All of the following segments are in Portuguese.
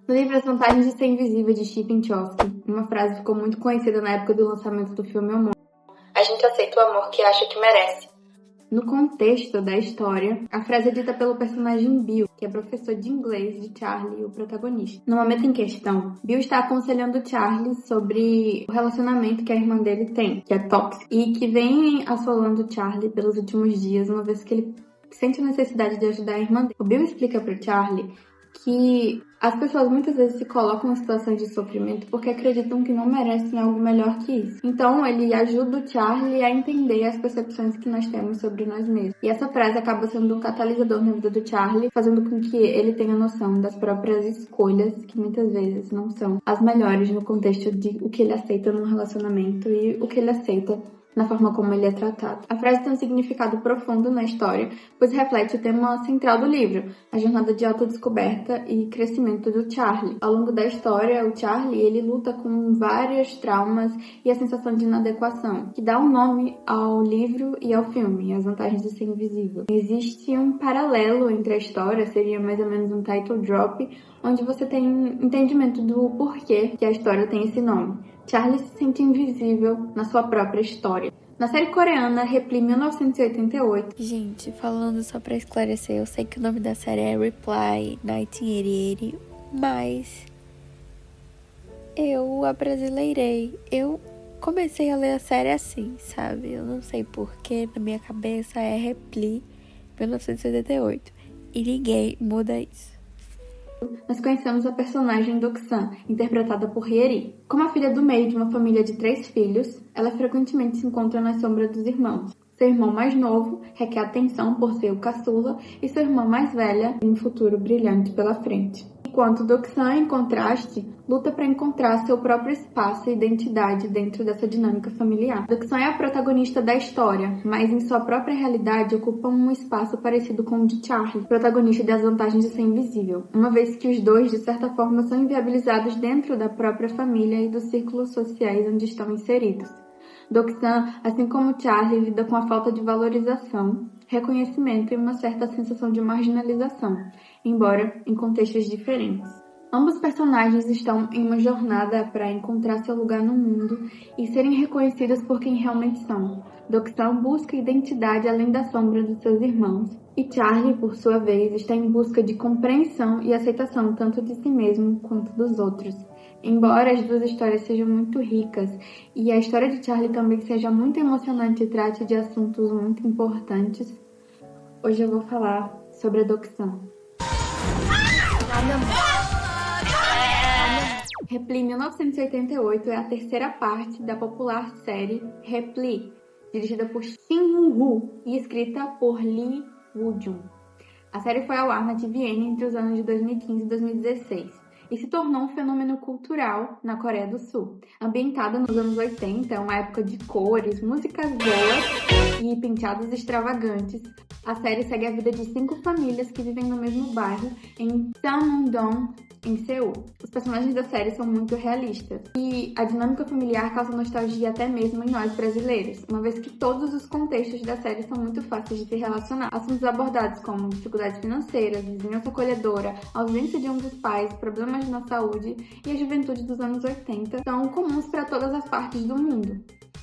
No livro As Vantagens de Ser Invisível, de Stephen Chbosky, uma frase ficou muito conhecida na época do lançamento do filme homônimo. A gente aceita o amor que acha que merece. No contexto da história, a frase é dita pelo personagem Bill, que é professor de inglês de Charlie, o protagonista. No momento em questão, Bill está aconselhando Charlie sobre o relacionamento que a irmã dele tem, que é tóxico, e que vem assolando Charlie pelos últimos dias, uma vez que ele sente a necessidade de ajudar a irmã dele. O Bill explica para Charlie que as pessoas muitas vezes se colocam em situações de sofrimento porque acreditam que não merecem algo melhor que isso. Então, ele ajuda o Charlie a entender as percepções que nós temos sobre nós mesmos. E essa frase acaba sendo um catalisador na vida do Charlie, fazendo com que ele tenha noção das próprias escolhas, que muitas vezes não são as melhores no contexto de o que ele aceita num relacionamento e o que ele aceita na forma como ele é tratado. A frase tem um significado profundo na história, pois reflete o tema central do livro, a jornada de autodescoberta e crescimento do Charlie. Ao longo da história, o Charlie ele luta com vários traumas e a sensação de inadequação, que dá um nome ao livro e ao filme, As Vantagens de Ser Invisível. Existe um paralelo entre a história, seria mais ou menos um title drop, onde você tem entendimento do porquê que a história tem esse nome. Charlie se sente invisível na sua própria história. Na série coreana Reply 1988... Gente, falando só pra esclarecer, eu sei que o nome da série é Reply 1988, mas eu abrasileirei. Eu comecei a ler a série assim, sabe? Eu não sei porquê, na minha cabeça é Reply 1988. E ninguém muda isso. Nós conhecemos a personagem Doksan, interpretada por Hyeri. Como a filha do meio de uma família de 3 filhos, ela frequentemente se encontra na sombra dos irmãos. Seu irmão mais novo requer atenção por ser o caçula e sua irmã mais velha tem um futuro brilhante pela frente. Enquanto Doksan, em contraste, luta para encontrar seu próprio espaço e identidade dentro dessa dinâmica familiar. Doksan é a protagonista da história, mas em sua própria realidade ocupa um espaço parecido com o de Charlie, protagonista das Vantagens de Ser Invisível, uma vez que os dois, de certa forma, são inviabilizados dentro da própria família e dos círculos sociais onde estão inseridos. Doksan, assim como Charlie, lida com a falta de valorização, reconhecimento e uma certa sensação de marginalização, embora em contextos diferentes. Ambos personagens estão em uma jornada para encontrar seu lugar no mundo e serem reconhecidos por quem realmente são. Doksan busca identidade além da sombra dos seus irmãos, e Charlie, por sua vez, está em busca de compreensão e aceitação tanto de si mesmo quanto dos outros. Embora as duas histórias sejam muito ricas e a história de Charlie também seja muito emocionante e trate de assuntos muito importantes, hoje eu vou falar sobre a Doksan. Reply 1988 é a terceira parte da popular série Reply, dirigida por Shin Woo e escrita por Lee Woo-jung. A série foi ao ar na TVN entre os anos de 2015 e 2016 e se tornou um fenômeno cultural na Coreia do Sul. Ambientada nos anos 80, uma época de cores, músicas boas e penteados extravagantes, a série segue a vida de 5 famílias que vivem no mesmo bairro em Samundong, em Seul. Os personagens da série são muito realistas e a dinâmica familiar causa nostalgia até mesmo em nós brasileiros, uma vez que todos os contextos da série são muito fáceis de se relacionar. Assuntos abordados como dificuldades financeiras, vizinhança acolhedora, ausência de um dos pais, problemas na saúde e a juventude dos anos 80 são comuns para todas as partes do mundo.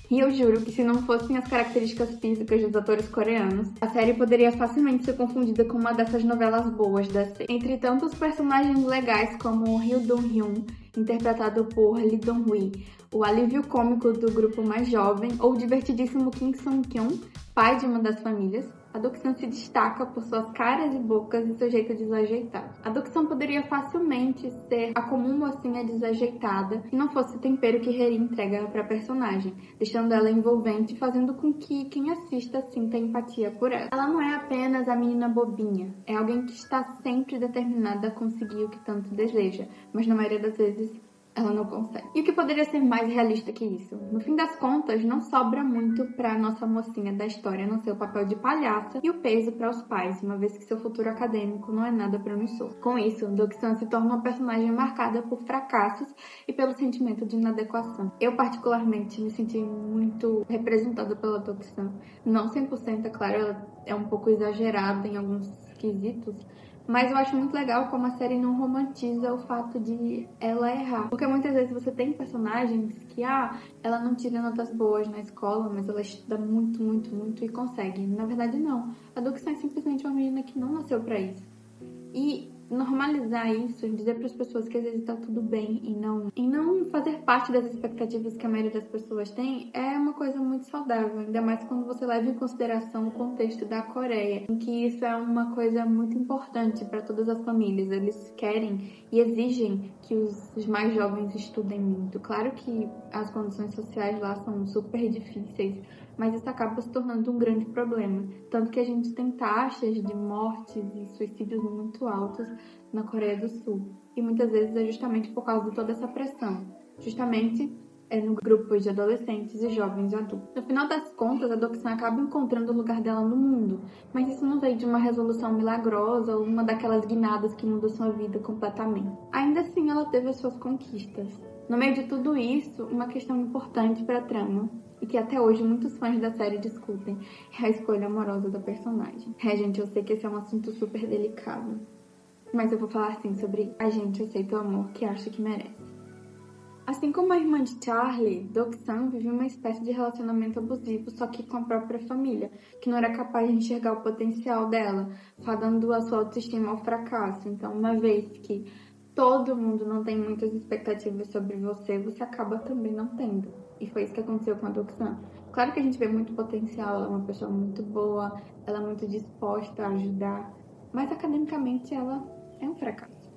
E eu juro que se não fossem as características físicas dos atores coreanos, a série poderia facilmente ser confundida com uma dessas novelas boas da série. Entre tantos personagens legais como Ryu Dong-hyun, interpretado por Lee Dong-hui, o alívio cômico do grupo mais jovem, ou o divertidíssimo Kim Sung-kyun, pai de uma das famílias, a Doksan se destaca por suas caras e bocas e seu jeito desajeitado. A Doksan poderia facilmente ser a comum mocinha desajeitada se não fosse o tempero que Hyeri entrega para a personagem, deixando ela envolvente e fazendo com que quem assista sinta empatia por ela. Ela não é apenas a menina bobinha, é alguém que está sempre determinada a conseguir o que tanto deseja, mas na maioria das vezes ela não consegue. E o que poderia ser mais realista que isso? No fim das contas, não sobra muito pra nossa mocinha da história, a não ser o papel de palhaça e o peso para os pais, uma vez que seu futuro acadêmico não é nada promissor. Com isso, Doksan se torna uma personagem marcada por fracassos e pelo sentimento de inadequação. Eu, particularmente, me senti muito representada pela Doksan. Não 100%, é claro, ela é um pouco exagerada em alguns quesitos, Mas eu acho muito legal como a série não romantiza o fato de ela errar. Porque muitas vezes você tem personagens que, ela não tira notas boas na escola, mas ela estuda muito, muito, muito e consegue. Na verdade, não. A Doxan é simplesmente uma menina que não nasceu pra isso. E normalizar isso, dizer para as pessoas que às vezes tá tudo bem e não fazer parte das expectativas que a maioria das pessoas tem, é uma coisa muito saudável, ainda mais quando você leva em consideração o contexto da Coreia, em que isso é uma coisa muito importante para todas as famílias. Eles querem e exigem que os mais jovens estudem muito. Claro que as condições sociais lá são super difíceis, mas isso acaba se tornando um grande problema. Tanto que a gente tem taxas de mortes e suicídios muito altos na Coreia do Sul. E muitas vezes é justamente por causa de toda essa pressão. Justamente no grupo de adolescentes e jovens adultos. No final das contas, a Doxan acaba encontrando o lugar dela no mundo. Mas isso não veio de uma resolução milagrosa ou uma daquelas guinadas que mudou sua vida completamente. Ainda assim, ela teve as suas conquistas. No meio de tudo isso, uma questão importante para a trama, e que até hoje muitos fãs da série discutem, é a escolha amorosa da personagem. Gente, eu sei que esse é um assunto super delicado, mas eu vou falar assim sobre a gente aceita o amor que acha que merece. Assim como a irmã de Charlie, Doxan vive uma espécie de relacionamento abusivo, só que com a própria família, que não era capaz de enxergar o potencial dela, fadando a sua autoestima ao fracasso. Então, uma vez que todo mundo não tem muitas expectativas sobre você, você acaba também não tendo. E foi isso que aconteceu com a Doxan. Claro que a gente vê muito potencial, ela é uma pessoa muito boa, ela é muito disposta a ajudar, mas academicamente ela é um fracasso.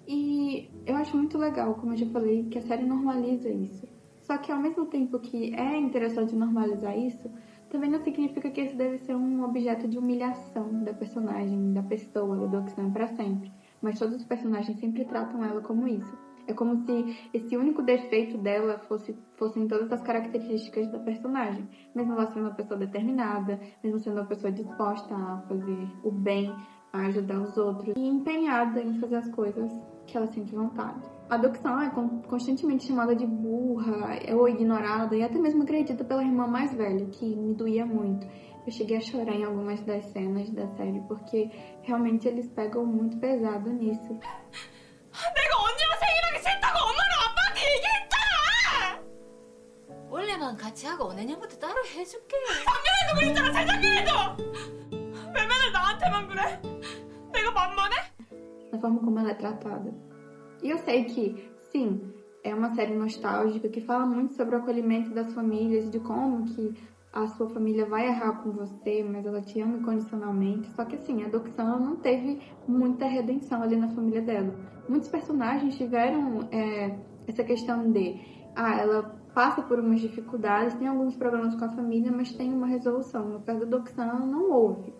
E eu acho muito legal, como eu já falei, que a série normaliza isso. Só que ao mesmo tempo que é interessante normalizar isso, também não significa que esse deve ser um objeto de humilhação da personagem, da pessoa, da Doxan para sempre. Mas todos os personagens sempre tratam ela como isso. É como se esse único defeito dela fossem todas as características da personagem. Mesmo ela sendo uma pessoa determinada, mesmo sendo uma pessoa disposta a fazer o bem, a ajudar os outros e empenhada em fazer as coisas que ela sente vontade. A Doxan é constantemente chamada de burra ou ignorada e até mesmo agredida pela irmã mais velha, que me doía muito. Eu cheguei a chorar em algumas das cenas da série, porque realmente eles pegam muito pesado nisso. 내가 언니랑 생일하기 싫다고 엄마랑 아빠한테 얘기했잖아! 원래만 같이 하고 내년부터 따로 해줄게. 작년에도 그랬잖아, 재작년에도! 왜 맨날 나한테만 그래? 내가 만만해? Na forma como ela é tratada. E eu sei que, sim, é uma série nostálgica que fala muito sobre o acolhimento das famílias, de como que a sua família vai errar com você, mas ela te ama incondicionalmente. Só que assim, a Doxan não teve muita redenção ali na família dela. Muitos personagens tiveram essa questão de, ela passa por umas dificuldades, tem alguns problemas com a família, mas tem uma resolução. No caso da Doxan, não houve.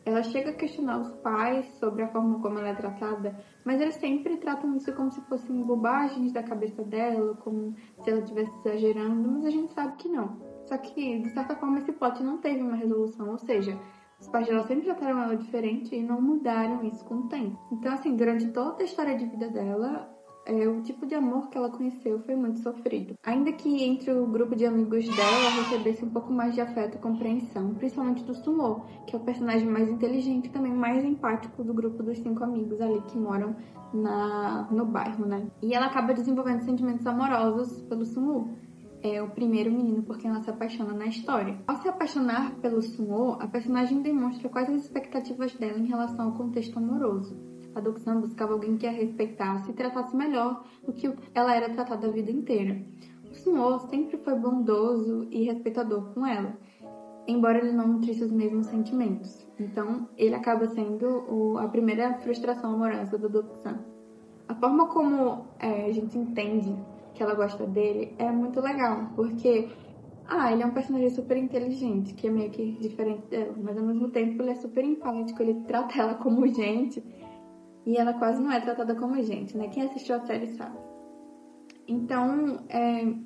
Ela chega a questionar os pais sobre a forma como ela é tratada, mas eles sempre tratam isso como se fossem bobagens da cabeça dela, como se ela estivesse exagerando, mas a gente sabe que não. Só que, de certa forma, esse plot não teve uma resolução, ou seja, os pais dela sempre trataram ela diferente e não mudaram isso com o tempo. Então, assim, durante toda a história de vida dela, o tipo de amor que ela conheceu foi muito sofrido. Ainda que entre o grupo de amigos dela ela recebesse um pouco mais de afeto e compreensão, principalmente do Sumo, que é o personagem mais inteligente e também mais empático do grupo dos 5 amigos ali que moram no bairro, né? E ela acaba desenvolvendo sentimentos amorosos pelo Sumo. É o primeiro menino por quem ela se apaixona na história. Ao se apaixonar pelo Sumo, a personagem demonstra quais as expectativas dela em relação ao contexto amoroso. A Doxan buscava alguém que a respeitasse e tratasse melhor do que ela era tratada a vida inteira. O Sumo sempre foi bondoso e respeitador com ela, embora ele não nutrisse os mesmos sentimentos. Então, ele acaba sendo a primeira frustração amorosa da Doxan. A forma como a gente entende que ela gosta dele é muito legal, porque ele é um personagem super inteligente, que é meio que diferente dela, mas ao mesmo tempo ele é super empático, ele trata ela como gente, e ela quase não é tratada como gente, né? Quem assistiu a série sabe. Então,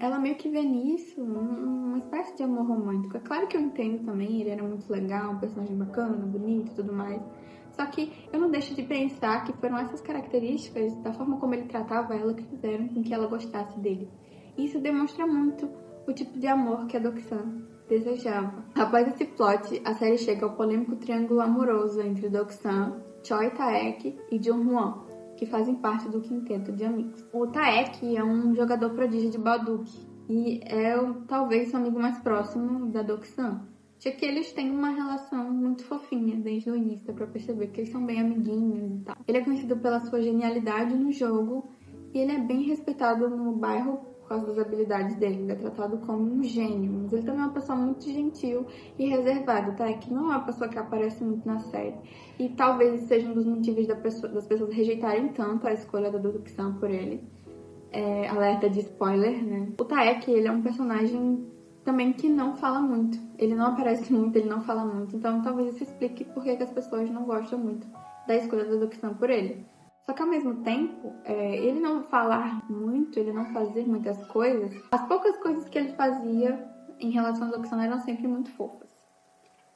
ela meio que vê nisso uma espécie de amor romântico. É claro que eu entendo também, ele era muito legal, um personagem bacana, bonito e tudo mais. Só que eu não deixo de pensar que foram essas características, da forma como ele tratava ela, que fizeram com que ela gostasse dele. E isso demonstra muito o tipo de amor que a Doxan desejava. Após esse plot, a série chega ao polêmico triângulo amoroso entre Doksan, Choi Taek e Jung-won, que fazem parte do quinteto de amigos. O Taek é um jogador prodígio de Baduk e é talvez o amigo mais próximo da Doksan, já que eles têm uma relação muito fofinha desde o início, dá pra perceber que eles são bem amiguinhos e tal. Ele é conhecido pela sua genialidade no jogo e ele é bem respeitado no bairro por causa das habilidades dele. Ele é tratado como um gênio, mas ele também é uma pessoa muito gentil e reservada, tá? Que não é uma pessoa que aparece muito na série. E talvez seja um dos motivos das pessoas rejeitarem tanto a escolha da Doksan por ele. Alerta de spoiler, né? O Taek, ele é um personagem também que não fala muito. Ele não aparece muito, ele não fala muito. Então talvez isso explique por que as pessoas não gostam muito da escolha da Doksan por ele. Só que ao mesmo tempo, ele não falar muito, ele não fazer muitas coisas, as poucas coisas que ele fazia em relação à Doksan eram sempre muito fofas.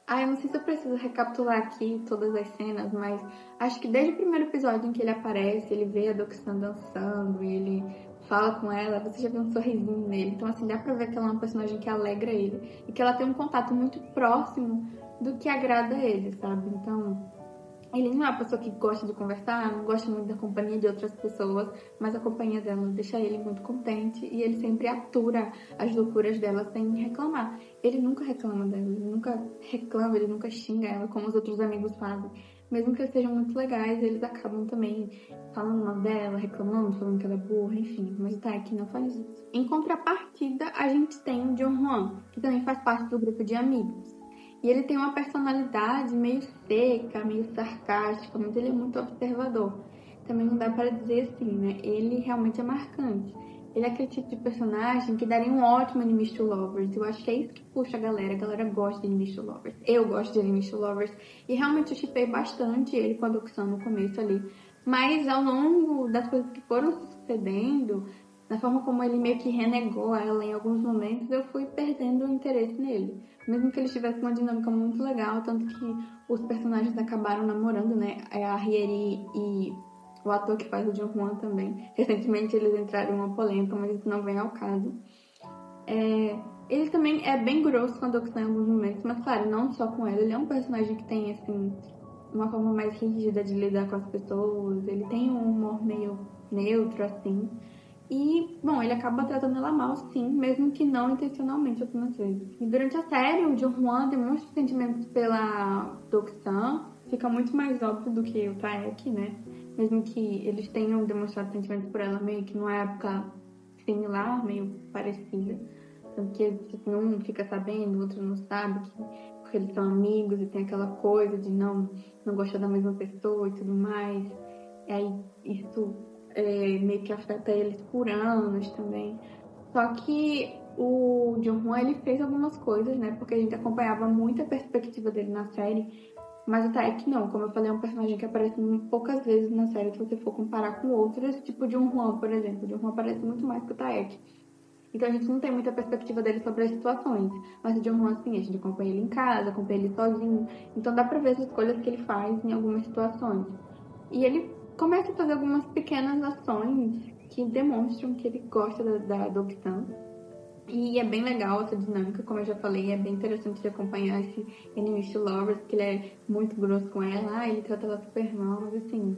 Eu não sei se eu preciso recapitular aqui todas as cenas, mas acho que desde o primeiro episódio em que ele aparece, ele vê a Doksan dançando e ele fala com ela, você já vê um sorrisinho nele. Então, assim, dá pra ver que ela é uma personagem que alegra ele e que ela tem um contato muito próximo do que agrada ele, sabe? Então, ele não é uma pessoa que gosta de conversar, não gosta muito da companhia de outras pessoas, mas a companhia dela deixa ele muito contente e ele sempre atura as loucuras dela sem reclamar. Ele nunca reclama dela, ele nunca xinga ela como os outros amigos fazem. Mesmo que eles sejam muito legais, eles acabam também falando mal dela, reclamando, falando que ela é burra, enfim. Mas o Taek não faz isso. Em contrapartida, a gente tem o Jung-won, que também faz parte do grupo de amigos. E ele tem uma personalidade meio seca, meio sarcástica, mas ele é muito observador. Também não dá para dizer assim, né? Ele realmente é marcante. Ele é aquele tipo de personagem que daria um ótimo Enemies to Lovers. Eu acho que é isso que puxa a galera gosta de Enemies to Lovers. Eu gosto de Enemies to Lovers. E realmente eu shippei bastante ele com a Doksan no começo ali. Mas ao longo das coisas que foram se sucedendo, da forma como ele meio que renegou ela em alguns momentos, eu fui perdendo o interesse nele. Mesmo que eles tivessem uma dinâmica muito legal, tanto que os personagens acabaram namorando, né? A Hyeri e o ator que faz o Jung-won também. Recentemente eles entraram em uma polêmica, mas isso não vem ao caso. Ele também é bem grosso com a Doksan em alguns momentos, mas claro, não só com ela. Ele é um personagem que tem, assim, uma forma mais rígida de lidar com as pessoas. Ele tem um humor meio neutro, assim. E, bom, ele acaba tratando ela mal, sim, mesmo que não intencionalmente algumas vezes. E durante a série, o Jung-won demonstra sentimentos pela Doksan. Fica muito mais óbvio do que o Taek, né? Mesmo que eles tenham demonstrado sentimentos por ela meio que numa época similar, meio parecida. Tanto que um fica sabendo, o outro não sabe, porque eles são amigos e tem aquela coisa de não gostar da mesma pessoa e tudo mais. E aí isso meio que afeta eles por anos também. Só que o Jung-won, ele fez algumas coisas, né? Porque a gente acompanhava muito a perspectiva dele na série. Mas o Taek não, como eu falei, é um personagem que aparece poucas vezes na série se você for comparar com outras, tipo de Jung-won, por exemplo. O Jung-won aparece muito mais que o Taek. Então a gente não tem muita perspectiva dele sobre as situações. Mas o Jung-won, assim, a gente acompanha ele em casa, acompanha ele sozinho. Então dá pra ver as escolhas que ele faz em algumas situações. E ele começa a fazer algumas pequenas ações que demonstram que ele gosta da Doksan. E é bem legal essa dinâmica, como eu já falei, é bem interessante de acompanhar esse Enemies to Lovers, que ele é muito grosso com ela, ele trata ela super mal, mas assim...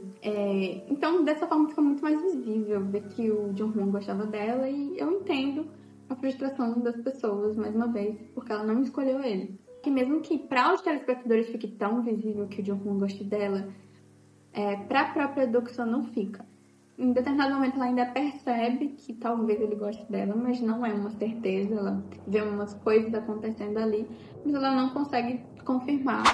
Então, dessa forma fica muito mais visível ver que o Jung-won gostava dela, e eu entendo a frustração das pessoas, mais uma vez, porque ela não escolheu ele. Que mesmo que para os telespectadores fique tão visível que o Jung-won goste dela, para a própria Doksan não fica. Em determinado momento ela ainda percebe que talvez ele goste dela, mas não é uma certeza. Ela vê umas coisas acontecendo ali, mas ela não consegue confirmar.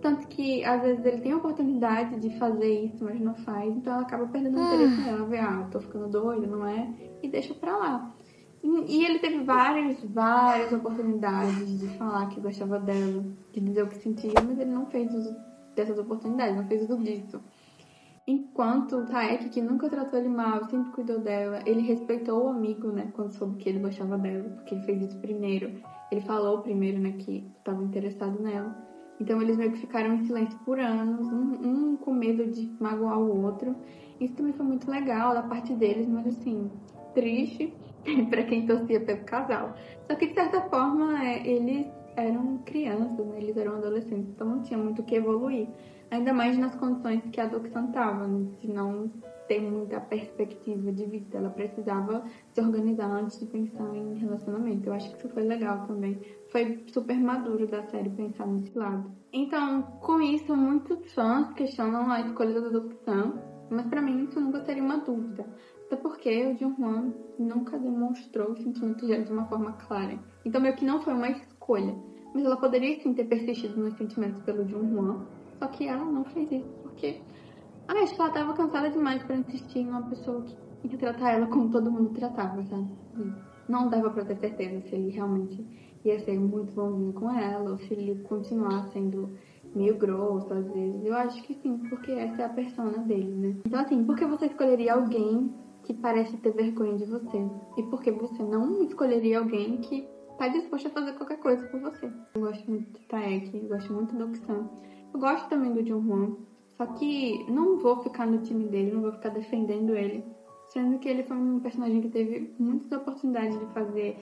Tanto que às vezes ele tem a oportunidade de fazer isso, mas não faz. Então ela acaba perdendo o interesse nela. Vê, eu tô ficando doida, não é? E deixa pra lá. E ele teve várias oportunidades de falar que gostava dela, de dizer o que sentia, mas ele não fez uso dessas oportunidades, não fez uso disso. Enquanto o Taek, que nunca tratou ele mal, sempre cuidou dela, ele respeitou o amigo, né, quando soube que ele gostava dela, porque ele fez isso primeiro. Ele falou primeiro, né, que estava interessado nela. Então eles meio que ficaram em silêncio por anos, um com medo de magoar o outro. Isso também foi muito legal da parte deles, mas assim, triste, pra quem torcia pelo casal. Só que, de certa forma, eles eram crianças, né? Eles eram adolescentes, então não tinha muito o que evoluir. Ainda mais nas condições que a Doxan estava, né? De não ter muita perspectiva de vida. Ela precisava se organizar antes de pensar em relacionamento. Eu acho que isso foi legal também. Foi super maduro da série pensar nesse lado. Então, com isso, muitos fãs questionam a escolha da Doxan, mas pra mim isso nunca seria uma dúvida. Até porque o Jung-hwan nunca demonstrou os sentimentos dela de uma forma clara. Então, meio que não foi uma escolha. Mas ela poderia sim ter persistido nos sentimentos pelo Jung-hwan, só que ela não fez isso, porque acho que ela tava cansada demais pra insistir em uma pessoa que ia tratar ela como todo mundo tratava, sabe? E não dava pra ter certeza se ele realmente ia ser muito bonzinho com ela, ou se ele ia continuar sendo meio grosso às vezes. Eu acho que sim, porque essa é a persona dele, né? Então assim, por que você escolheria alguém que parece ter vergonha de você? E por que você não escolheria alguém que tá disposto a fazer qualquer coisa por você? Eu gosto muito de Taek, eu gosto muito do Oksan. Eu gosto também do Jung-hwan, só que não vou ficar no time dele, não vou ficar defendendo ele, sendo que ele foi um personagem que teve muitas oportunidades de fazer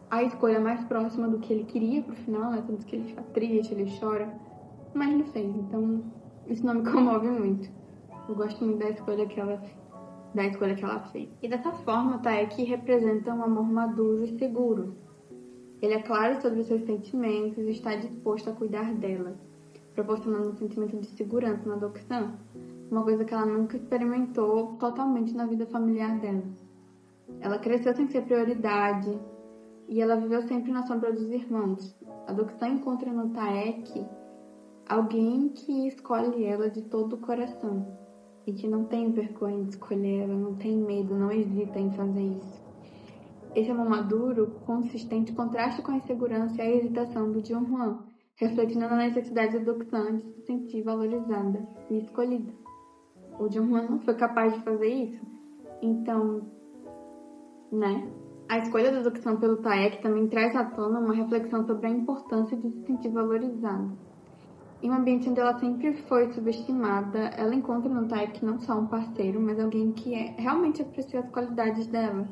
a escolha mais próxima do que ele queria pro final, né? Tanto que ele fica triste, ele chora, mas não fez, então isso não me comove muito. Eu gosto muito da escolha que ela fez. E dessa forma, Taek representa um amor maduro e seguro. Ele é claro sobre os seus sentimentos e está disposto a cuidar dela, proporcionando um sentimento de segurança na Doxan, uma coisa que ela nunca experimentou totalmente na vida familiar dela. Ela cresceu sem ser prioridade e ela viveu sempre na sombra dos irmãos. A Doxan encontra no Taek alguém que escolhe ela de todo o coração e que não tem vergonha de escolher ela, não tem medo, não hesita em fazer isso. Esse amor maduro, consistente, contrasta com a insegurança e a hesitação do Jung-hwan, refletindo na necessidade da Doxan de se sentir valorizada e escolhida. O Jung-hwan não foi capaz de fazer isso, então, né? A escolha da Doxan pelo Taek também traz à tona uma reflexão sobre a importância de se sentir valorizada. Em um ambiente onde ela sempre foi subestimada, ela encontra no Taek não só um parceiro, mas alguém que realmente aprecia as qualidades dela.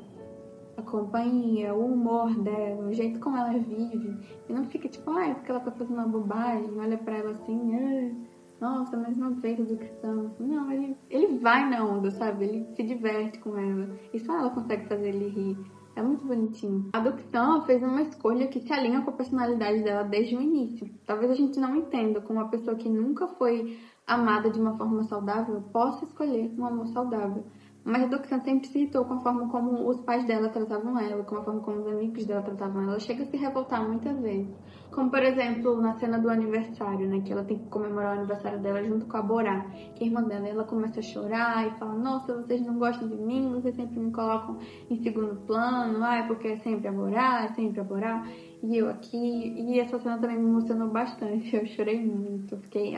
A companhia, o humor dela, o jeito como ela vive. E não fica tipo, é porque ela tá fazendo uma bobagem, olha pra ela assim, nossa, mas não veio do cristão. Não, ele vai na onda, sabe? Ele se diverte com ela. E só ela consegue fazer ele rir. É muito bonitinho. A Doxan fez uma escolha que se alinha com a personalidade dela desde o início. Talvez a gente não entenda como uma pessoa que nunca foi amada de uma forma saudável possa escolher um amor saudável. Mas a Doxan sempre se irritou com a forma como os pais dela tratavam ela, com a forma como os amigos dela tratavam ela. Ela chega a se revoltar muitas vezes. Como, por exemplo, na cena do aniversário, né? Que ela tem que comemorar o aniversário dela junto com a Borá, que é a irmã dela. Ela começa a chorar e fala, nossa, vocês não gostam de mim, vocês sempre me colocam em segundo plano. É porque é sempre a Borá, é sempre a Borá. E eu aqui. E essa cena também me emocionou bastante. Eu chorei muito. Fiquei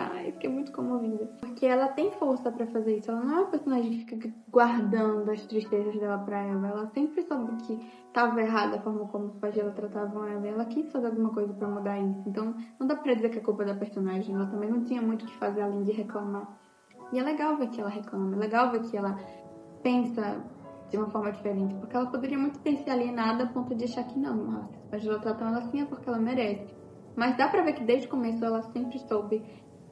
muito comovida. Porque ela tem força pra fazer isso. Ela não é uma personagem que fica guardando as tristezas dela pra ela. Ela sempre soube que estava errada a forma como os pais dela tratavam ela. Ela quis fazer alguma coisa pra mudar isso. Então, não dá pra dizer que é culpa da personagem. Ela também não tinha muito o que fazer além de reclamar. E é legal ver que ela reclama. É legal ver que ela pensa de uma forma diferente. Porque ela poderia muito ter se alienado a ponto de achar que não. Nossa, os pais dela tratam ela assim é porque ela merece. Mas dá pra ver que desde o começo ela sempre soube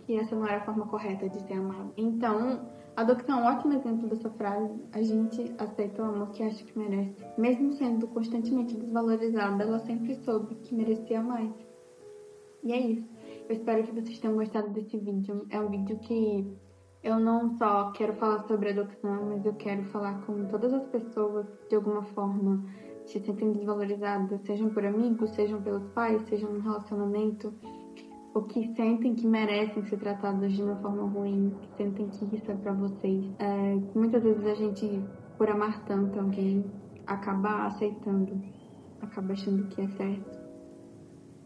que essa não era a forma correta de ser amada. Então, a Doxan é um ótimo exemplo dessa frase. A gente aceita o amor que acha que merece. Mesmo sendo constantemente desvalorizada, ela sempre soube que merecia mais. E é isso. Eu espero que vocês tenham gostado desse vídeo. É um vídeo que eu não só quero falar sobre a Doxan, mas eu quero falar com todas as pessoas que de alguma forma se sentem desvalorizadas, sejam por amigos, sejam pelos pais, sejam no relacionamento, ou que sentem que merecem ser tratadas de uma forma ruim, que sentem que isso é pra vocês. Muitas vezes a gente, por amar tanto alguém, acaba aceitando, acaba achando que é certo,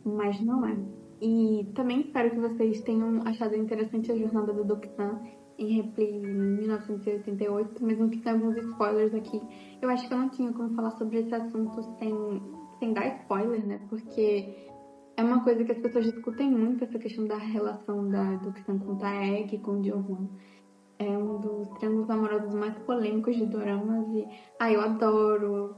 mas não é. E também espero que vocês tenham achado interessante a jornada da Doxan em Repli em 1988, mesmo que tenha alguns spoilers aqui. Eu acho que eu não tinha como falar sobre esse assunto sem dar spoiler, né? Porque é uma coisa que as pessoas discutem muito, essa questão da relação da Doxan com o Taek, com o Jung-hwan. É um dos triângulos amorosos mais polêmicos de doramas e eu adoro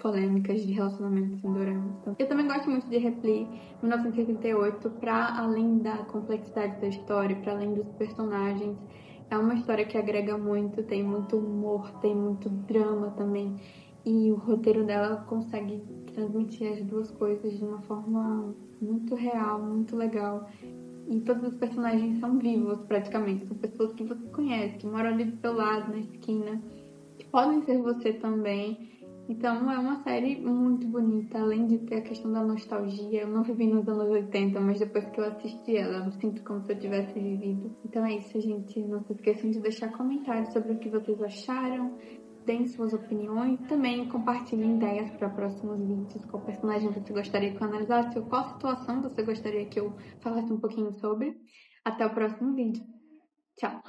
polêmicas de relacionamentos em doramas. Então, eu também gosto muito de Repli 1988, para além da complexidade da história, para além dos personagens. É uma história que agrega muito, tem muito humor, tem muito drama também. E o roteiro dela consegue transmitir as duas coisas de uma forma muito real, muito legal. E todos os personagens são vivos, praticamente. São pessoas que você conhece, que moram ali do seu lado, na esquina, que podem ser você também. Então é uma série muito bonita, além de ter a questão da nostalgia. Eu não vivi nos anos 80, mas depois que eu assisti ela, eu me sinto como se eu tivesse vivido. Então é isso, gente. Não se esqueçam de deixar comentários sobre o que vocês acharam. Deem suas opiniões. Também compartilhem ideias para próximos vídeos. Qual personagem você gostaria que eu analisasse? Ou qual situação você gostaria que eu falasse um pouquinho sobre? Até o próximo vídeo. Tchau!